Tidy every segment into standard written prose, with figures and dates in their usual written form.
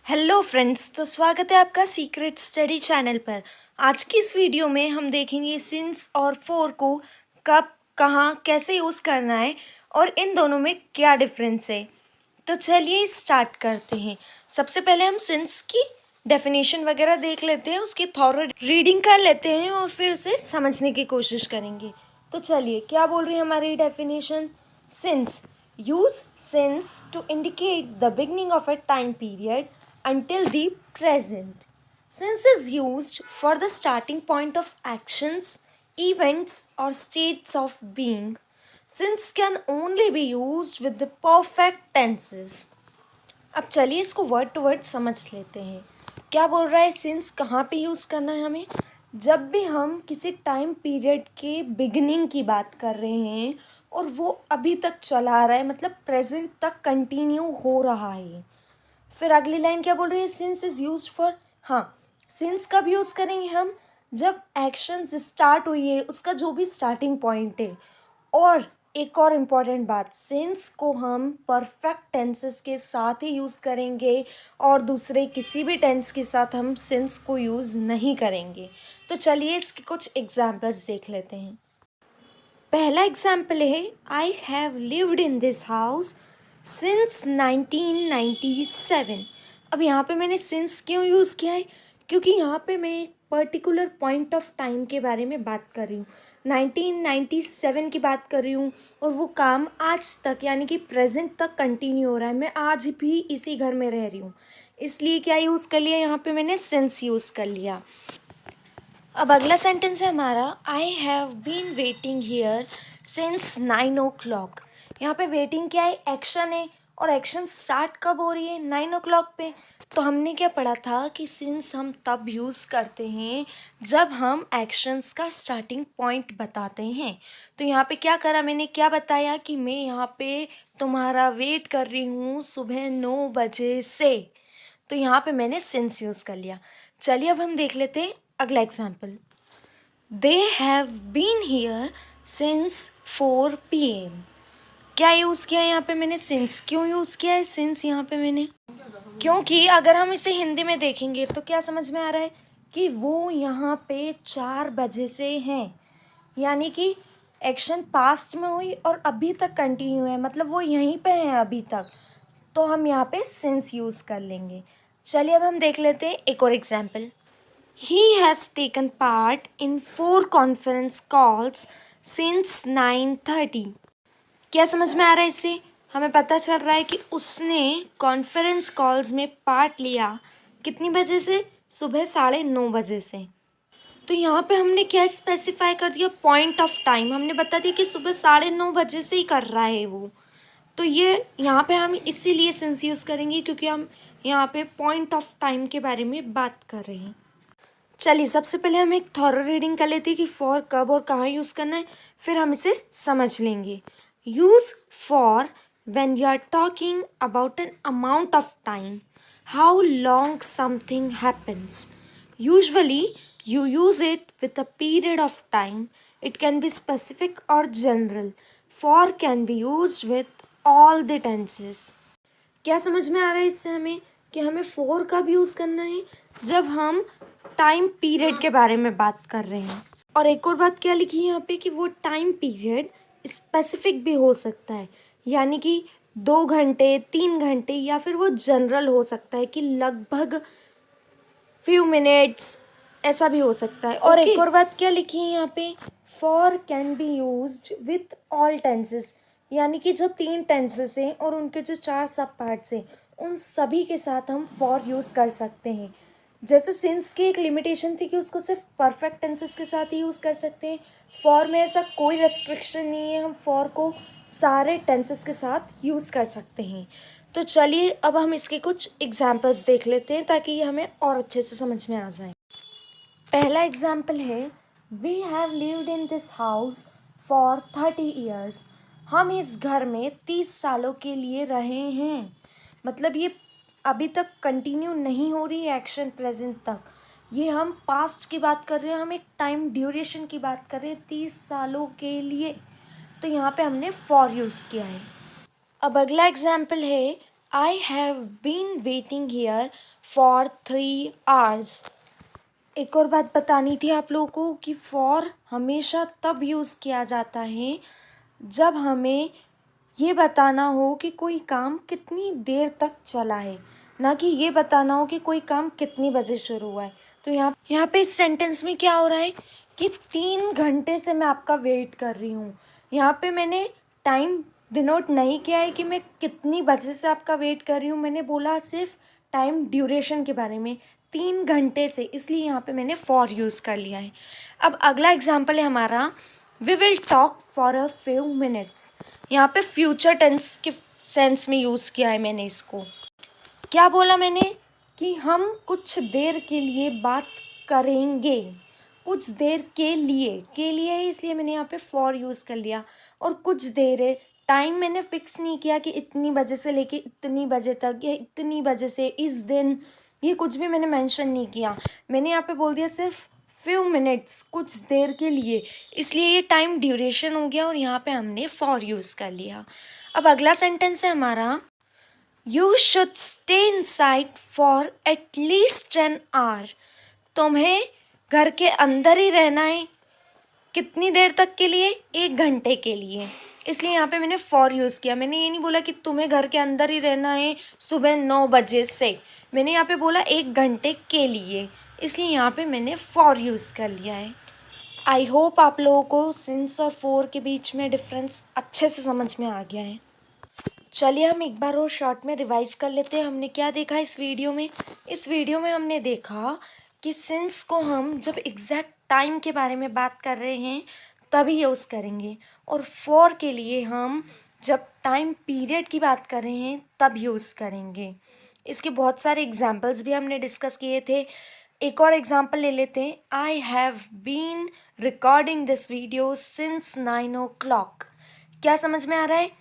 Hello friends, तो स्वागत है आपका सीक्रेट स्टडी चैनल पर। आज की इस वीडियो में हम देखेंगे सिंस और फॉर को कब, कहाँ, कैसे यूज़ करना है और इन दोनों में क्या डिफरेंस है। तो चलिए स्टार्ट करते हैं। सबसे पहले हम सिंस की डेफिनेशन वगैरह देख लेते हैं, उसकी थॉरो रीडिंग कर लेते हैं और फिर उसे समझने की कोशिश करेंगे। तो चलिए, क्या बोल रही है हमारी definition. Since, use since to indicate the beginning of a time period until the present. Since is used for the starting point of actions, events, or states of being. Since can only be used with the perfect tenses. अब चलिए इसको word to word समझ लेते हैं। क्या बोल रहा है सिंस कहाँ पे यूज़ करना है हमें। जब भी हम किसी टाइम पीरियड के बिगिनिंग की बात कर रहे हैं और वो अभी तक चला रहा है, मतलब प्रेजेंट तक कंटिन्यू हो रहा है। फिर अगली लाइन क्या बोल रही है, सिंस इज़ यूज फॉर। हाँ, सिंस कब यूज़ करेंगे हम, जब एक्शंस स्टार्ट हुई है, उसका जो भी स्टार्टिंग पॉइंट है। और एक और इम्पॉर्टेंट बात, सिंस को हम परफेक्ट टेंसेस के साथ ही यूज़ करेंगे और दूसरे किसी भी टेंस के साथ हम सिंस को यूज़ नहीं करेंगे। तो चलिए इसके कुछ एग्जाम्पल्स देख लेते हैं। पहला एग्जाम्पल है, I have lived in this house since 1997। अब यहाँ पे मैंने सिंस क्यों यूज़ किया है, क्योंकि यहाँ पे मैं एक पर्टिकुलर पॉइंट ऑफ टाइम के बारे में बात कर रही हूँ। 1997 की बात कर रही हूँ और वो काम आज तक यानी कि प्रेजेंट तक कंटिन्यू हो रहा है। मैं आज भी इसी घर में रह रही हूँ, इसलिए क्या यूज़ कर लिया यहाँ पे मैंने, सिंस यूज़ कर लिया। अब अगला सेंटेंस है हमारा, I have been waiting here since 9 o'clock। यहाँ पे वेटिंग क्या है, एक्शन है और एक्शन स्टार्ट कब हो रही है, 9 o'clock पे। तो हमने क्या पढ़ा था कि सिंस हम तब यूज़ करते हैं जब हम एक्शंस का स्टार्टिंग पॉइंट बताते हैं। तो यहाँ पे क्या करा मैंने, क्या बताया कि मैं यहाँ पे तुम्हारा वेट कर रही हूँ सुबह 9 बजे से। तो यहाँ पे मैंने सिंस यूज़ कर लिया। चलिए अब हम देख लेते हैं अगला example. They have been here since 4 PM। क्या यूज़ किया है यहाँ पे मैंने, सिंस। क्यों यूज़ किया है सिंस यहाँ पे मैंने, क्योंकि अगर हम इसे हिंदी में देखेंगे तो क्या समझ में आ रहा है कि वो यहाँ पे 4 बजे से हैं, यानी कि एक्शन पास्ट में हुई और अभी तक कंटिन्यू है, मतलब वो यहीं पे हैं अभी तक। तो हम यहाँ पे सिंस यूज़ कर लेंगे। चलिए अब हम देख लेते हैं एक और example. He has taken part in 4 conference calls since 9:30। क्या समझ में आ रहा है इससे, हमें पता चल रहा है कि उसने कॉन्फ्रेंस कॉल्स में पार्ट लिया कितनी बजे से, सुबह 9:30 से। तो यहाँ पे हमने क्या स्पेसिफाई कर दिया, पॉइंट ऑफ टाइम हमने बता दिया कि सुबह 9:30 से ही कर रहा है वो। तो ये यहाँ पे हम इसीलिए सिंस यूज़ करेंगे क्योंकि हम यहाँ पे पॉइंट ऑफ टाइम के बारे में बात कर रहे हैं। चलिए सबसे पहले हम एक थॉरो रीडिंग कर लेते हैं कि फॉर कब और कहाँ यूज़ करना है, फिर हम इसे समझ लेंगे। Use for when you are talking about an amount of time, how long something happens. Usually you use it with a period of time. It can be specific or general. For can be used with all the tenses. क्या समझ में आ रहा है इससे हमें कि हमें for कब यूज़ करना है, जब हम टाइम पीरियड के बारे में बात कर रहे हैं। और एक और बात क्या लिखी है यहाँ पे कि वो टाइम पीरियड स्पेसिफिक भी हो सकता है, यानी कि 2 घंटे, 3 घंटे, या फिर वो जनरल हो सकता है कि लगभग फ्यू मिनट्स, ऐसा भी हो सकता है। और एक और बात क्या लिखी है यहाँ पे, for can be used with all tenses, यानी कि जो 3 टेंसेस हैं और उनके जो 4 सब पार्ट्स हैं उन सभी के साथ हम फॉर यूज़ कर सकते हैं। जैसे सिंस की एक लिमिटेशन थी कि उसको सिर्फ परफेक्ट टेंसेस के साथ ही यूज़ कर सकते हैं, फॉर में ऐसा कोई रेस्ट्रिक्शन नहीं है, हम फॉर को सारे टेंसेस के साथ यूज़ कर सकते हैं। तो चलिए अब हम इसके कुछ एग्जाम्पल्स देख लेते हैं ताकि ये हमें और अच्छे से समझ में आ जाए। पहला एग्जाम्पल है, we have lived in this house for 30 years. हम इस घर में 30 सालों के लिए रहे हैं, मतलब ये अभी तक कंटिन्यू नहीं हो रही है एक्शन प्रेजेंट तक, ये हम पास्ट की बात कर रहे हैं, हम एक टाइम ड्यूरेशन की बात कर रहे हैं 30 सालों के लिए। तो यहाँ पे हमने फॉर यूज़ किया है। अब अगला एग्जाम्पल है, I have been waiting here for 3 hours। एक और बात बतानी थी आप लोगों को कि फॉर हमेशा तब यूज़ किया जाता है जब हमें ये बताना हो कि कोई काम कितनी देर तक चला है, ना कि ये बताना हो कि कोई काम कितनी बजे शुरू हुआ है। तो यहाँ पे इस सेंटेंस में क्या हो रहा है कि 3 घंटे से मैं आपका वेट कर रही हूँ। यहाँ पे मैंने टाइम डिनोट नहीं किया है कि मैं कितनी बजे से आपका वेट कर रही हूँ, मैंने बोला सिर्फ टाइम ड्यूरेशन के बारे में, 3 घंटे से, इसलिए यहाँ पे मैंने फॉर यूज़ कर लिया है। अब अगला एग्जाम्पल है हमारा, we will talk for a few minutes. यहाँ पे फ्यूचर टेंस के सेंस में यूज़ किया है मैंने इसको। क्या बोला मैंने कि हम कुछ देर के लिए बात करेंगे, कुछ देर के लिए है, इसलिए मैंने यहाँ पे फॉर यूज़ कर लिया। और कुछ देर है, टाइम मैंने फिक्स नहीं किया कि इतनी बजे से लेके इतनी बजे तक या इतनी बजे से इस दिन, ये कुछ भी मैंने मेंशन नहीं किया। मैंने यहाँ पे बोल दिया सिर्फ फ्यू मिनट्स, कुछ देर के लिए, इसलिए ये टाइम ड्यूरेशन हो गया और यहाँ पे हमने फॉर यूज़ कर लिया। अब अगला सेंटेंस है हमारा, you should stay inside for at least an hour. तुम्हें घर के अंदर ही रहना है, कितनी देर तक के लिए, 1 घंटे के लिए, इसलिए यहाँ पे मैंने फॉर यूज़ किया। मैंने ये नहीं बोला कि तुम्हें घर के अंदर ही रहना है सुबह 9 बजे से, मैंने यहाँ पे बोला 1 घंटे के लिए, इसलिए यहाँ पे मैंने फॉर यूज़ कर लिया है। आई होप आप लोगों को सिंस और फॉर के बीच में डिफरेंस अच्छे से समझ में आ गया है। चलिए हम एक बार और शॉर्ट में रिवाइज कर लेते हैं, हमने क्या देखा इस वीडियो में। इस वीडियो में हमने देखा कि सिंस को हम जब एग्जैक्ट टाइम के बारे में बात कर रहे हैं तभी यूज़ करेंगे, और फॉर के लिए हम जब टाइम पीरियड की बात कर रहे हैं तब यूज़ करेंगे। इसके बहुत सारे एग्जाम्पल्स भी हमने डिस्कस किए थे। एक और एग्जाम्पल ले लेते हैं, I have been recording this video since 9 o'clock। क्या समझ में आ रहा है,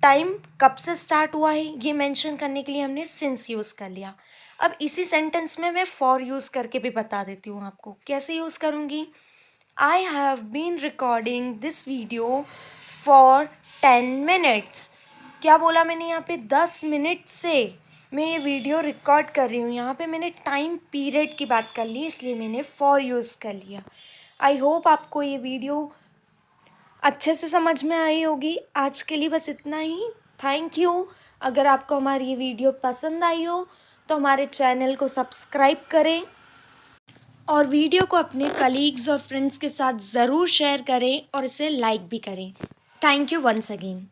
टाइम कब से स्टार्ट हुआ है ये मेंशन करने के लिए हमने सिंस यूज़ कर लिया। अब इसी सेंटेंस में मैं फॉर यूज़ करके भी बता देती हूँ आपको कैसे यूज़ करूँगी। I have been recording this video for 10 minutes। क्या बोला मैंने यहाँ पे, 10 मिनट से मैं ये वीडियो रिकॉर्ड कर रही हूँ। यहाँ पे मैंने टाइम पीरियड की बात कर ली, इसलिए मैंने फॉर यूज़ कर लिया। आई होप आपको ये वीडियो अच्छे से समझ में आई होगी। आज के लिए बस इतना ही, थैंक यू। अगर आपको हमारी ये वीडियो पसंद आई हो तो हमारे चैनल को सब्सक्राइब करें और वीडियो को अपने कलीग्स और फ्रेंड्स के साथ ज़रूर शेयर करें और इसे लाइक भी करें। Thank you once again.